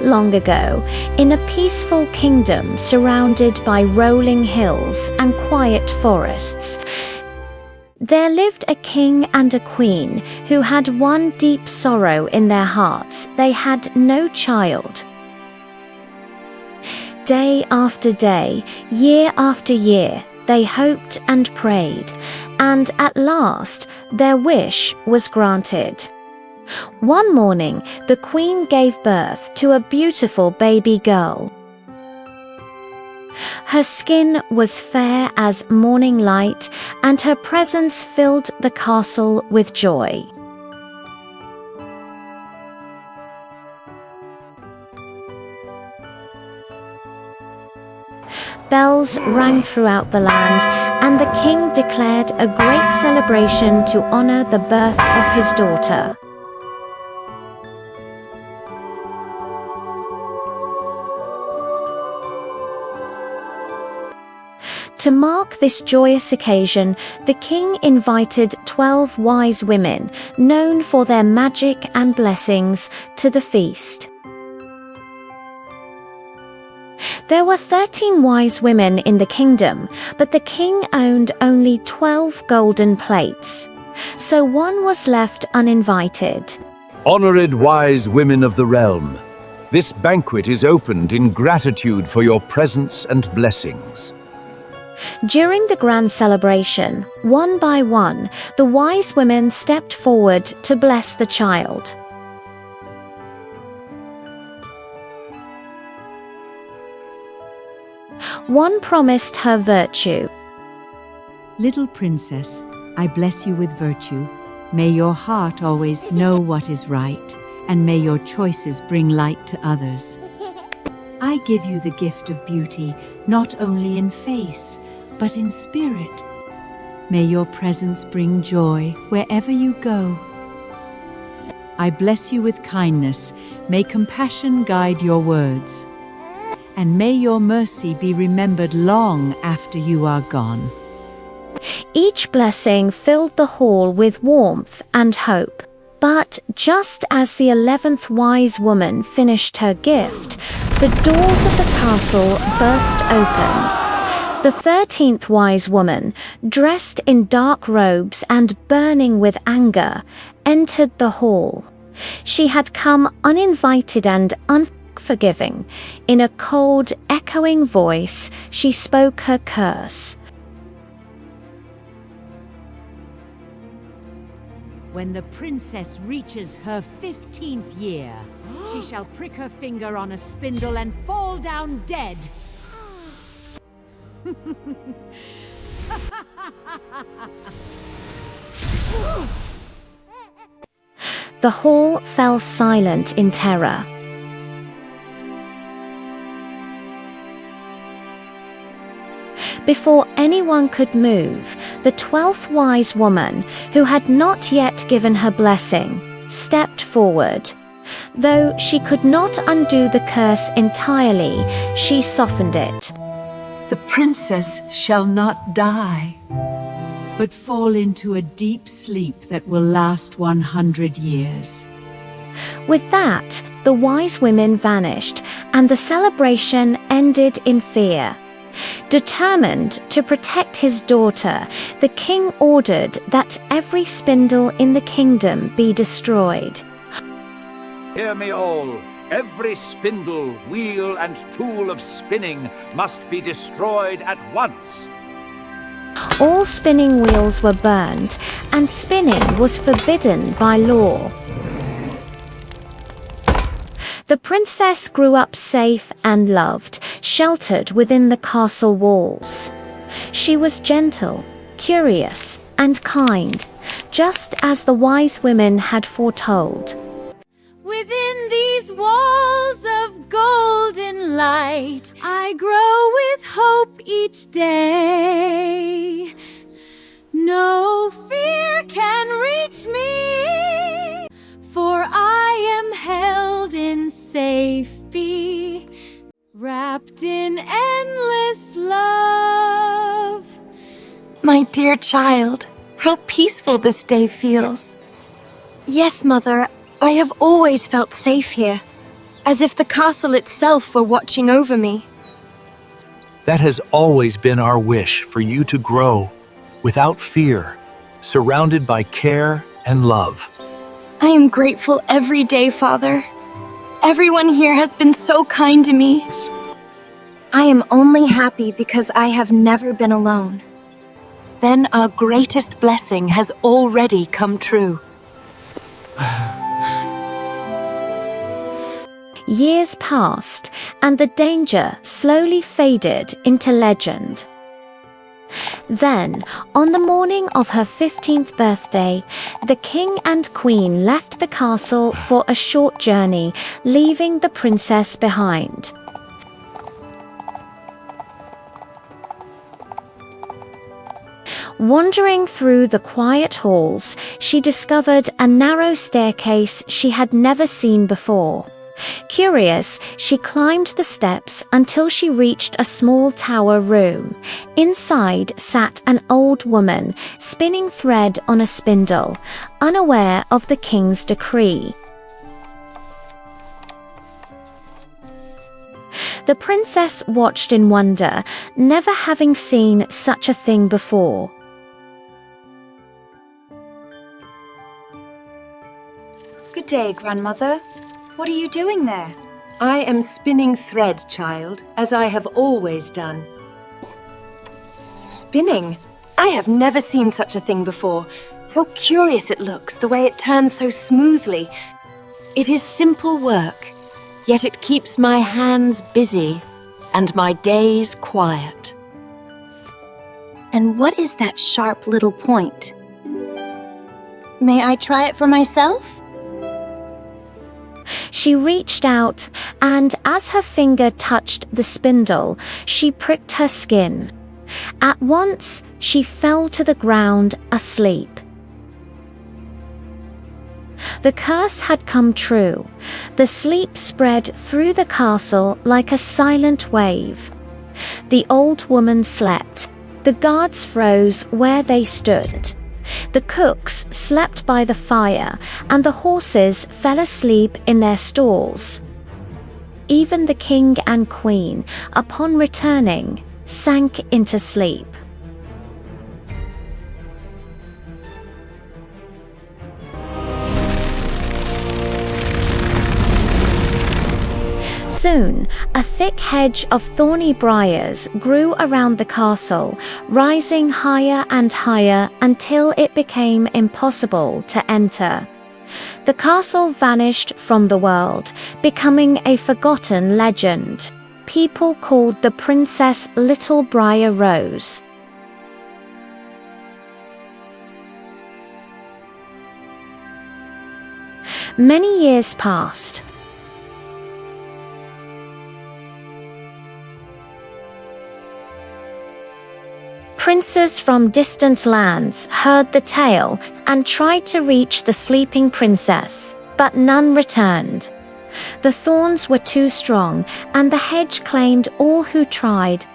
long ago, in a peaceful kingdom surrounded by rolling hills and quiet forests, there lived a king and a queen who had one deep sorrow in their hearts. They had no child. Day after day, year after year, they hoped and prayed, and at last their wish was granted. One morning, the queen gave birth to a beautiful baby girl. Her skin was fair as morning light, and her presence filled the castle with joy. Bells rang throughout the land, and the king declared a great celebration to honor the birth of his daughter. To mark this joyous occasion, the king invited 12 wise women, known for their magic and blessings, to the feast. There were 13 wise women in the kingdom, but the king owned only 12 golden plates, so one was left uninvited. Honored wise women of the realm, this banquet is opened in gratitude for your presence and blessings. During the grand celebration, one by one, the wise women stepped forward to bless the child. One promised her virtue. Little princess, I bless you with virtue. May your heart always know what is right, and may your choices bring light to others. I give you the gift of beauty, not only in face, but in spirit. May your presence bring joy wherever you go. I bless you with kindness. May compassion guide your words. And may your mercy be remembered long after you are gone. Each blessing filled the hall with warmth and hope. But just as the 11th wise woman finished her gift, the doors of the castle burst open. The 13th wise woman, dressed in dark robes and burning with anger, entered the hall. She had come uninvited and unforgiving. In a cold, echoing voice, she spoke her curse. When the princess reaches her 15th year, she shall prick her finger on a spindle and fall down dead. The hall fell silent in terror. Before anyone could move, the 12th wise woman, who had not yet given her blessing, stepped forward. Though she could not undo the curse entirely, she softened it. The princess shall not die, but fall into a deep sleep that will last 100 years. With that, the wise women vanished, and the celebration ended in fear. Determined to protect his daughter, the king ordered that every spindle in the kingdom be destroyed. Hear me all. Every spindle, wheel, and tool of spinning must be destroyed at once. All spinning wheels were burned, and spinning was forbidden by law. The princess grew up safe and loved, sheltered within the castle walls. She was gentle, curious, and kind, just as the wise women had foretold. Within these walls of golden light, I grow with hope each day. No fear can reach me, for I am held in safety, wrapped in endless love. My dear child, how peaceful this day feels. Yes, Mother, I have always felt safe here. as if the castle itself were watching over me. That has always been our wish, for you to grow without fear, surrounded by care and love. I am grateful every day, Father. Everyone here has been so kind to me. I am only happy because I have never been alone. Then our greatest blessing has already come true. Years passed, and the danger slowly faded into legend. Then, on the morning of her 15th birthday, the king and queen left the castle for a short journey, leaving the princess behind. Wandering through the quiet halls, she discovered a narrow staircase she had never seen before. Curious, she climbed the steps until she reached a small tower room. Inside sat an old woman, spinning thread on a spindle, unaware of the king's decree. The princess watched in wonder, never having seen such a thing before. Good day, Grandmother. What are you doing there? I am spinning thread, child, as I have always done. Spinning? I have never seen such a thing before. How curious it looks, the way it turns so smoothly. It is simple work, yet it keeps my hands busy and my days quiet. And what is that sharp little point? May I try it for myself? She reached out, and as her finger touched the spindle, she pricked her skin. At once, she fell to the ground asleep. The curse had come true. The sleep spread through the castle like a silent wave. The old woman slept. The guards froze where they stood. The cooks slept by the fire, and the horses fell asleep in their stalls. Even the king and queen, upon returning, sank into sleep. Soon, a thick hedge of thorny briars grew around the castle, rising higher and higher until it became impossible to enter. The castle vanished from the world, becoming a forgotten legend. People called the princess Little Briar Rose. Many years passed. Princes from distant lands heard the tale and tried to reach the sleeping princess, but none returned. The thorns were too strong, and the hedge claimed all who tried.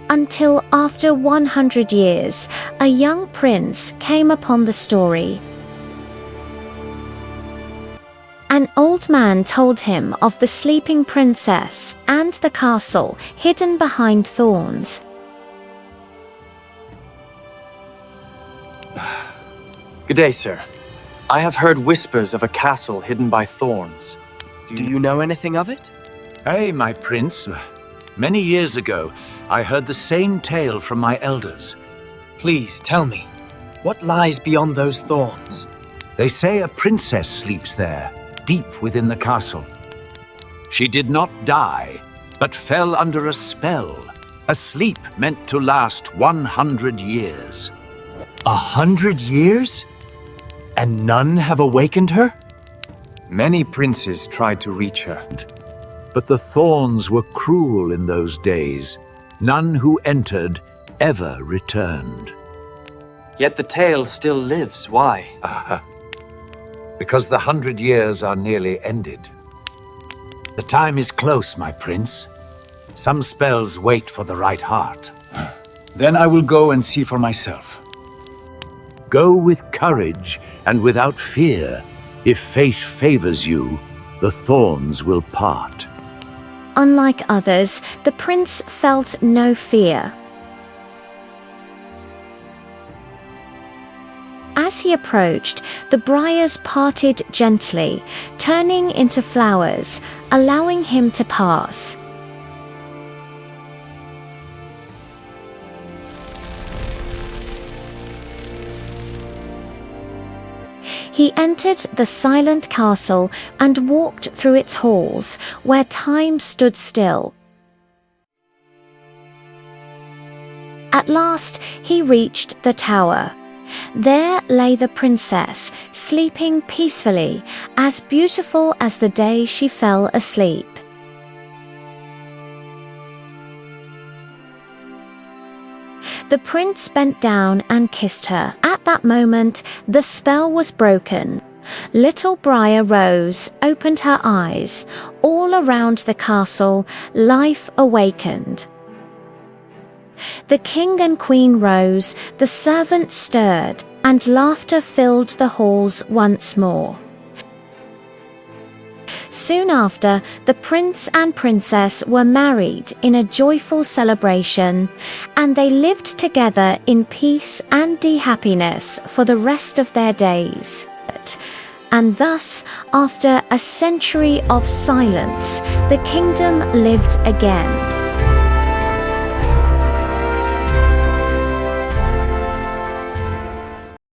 Until after 100 years, a young prince came upon the story. An old man told him of the sleeping princess and the castle hidden behind thorns. Good day, sir. I have heard whispers of a castle hidden by thorns. Do you know anything of it? Hey, my prince. Many years ago, I heard the same tale from my elders. Please tell me, what lies beyond those thorns? They say a princess sleeps there, deep within the castle. She did not die, but fell under a spell, a sleep meant to last 100 years. 100 years? And none have awakened her? Many princes tried to reach her. But the thorns were cruel in those days. None who entered ever returned. Yet the tale still lives. Why? Because the 100 years are nearly ended. The time is close, my prince. Some spells wait for the right heart. Then I will go and see for myself. Go with courage and without fear, If fate favors you, the thorns will part. Unlike others, the prince felt no fear. As he approached, the briars parted gently, turning into flowers, allowing him to pass. He entered the silent castle and walked through its halls, where time stood still. At last, he reached the tower. There lay the princess, sleeping peacefully, as beautiful as the day she fell asleep. The prince bent down and kissed her. At that moment, the spell was broken. Little Briar rose, opened her eyes. All around the castle, life awakened. The king and queen rose, the servants stirred, and laughter filled the halls once more. Soon after, the prince and princess were married in a joyful celebration, and they lived together in peace and happiness for the rest of their days. And thus, after a century of silence, the kingdom lived again.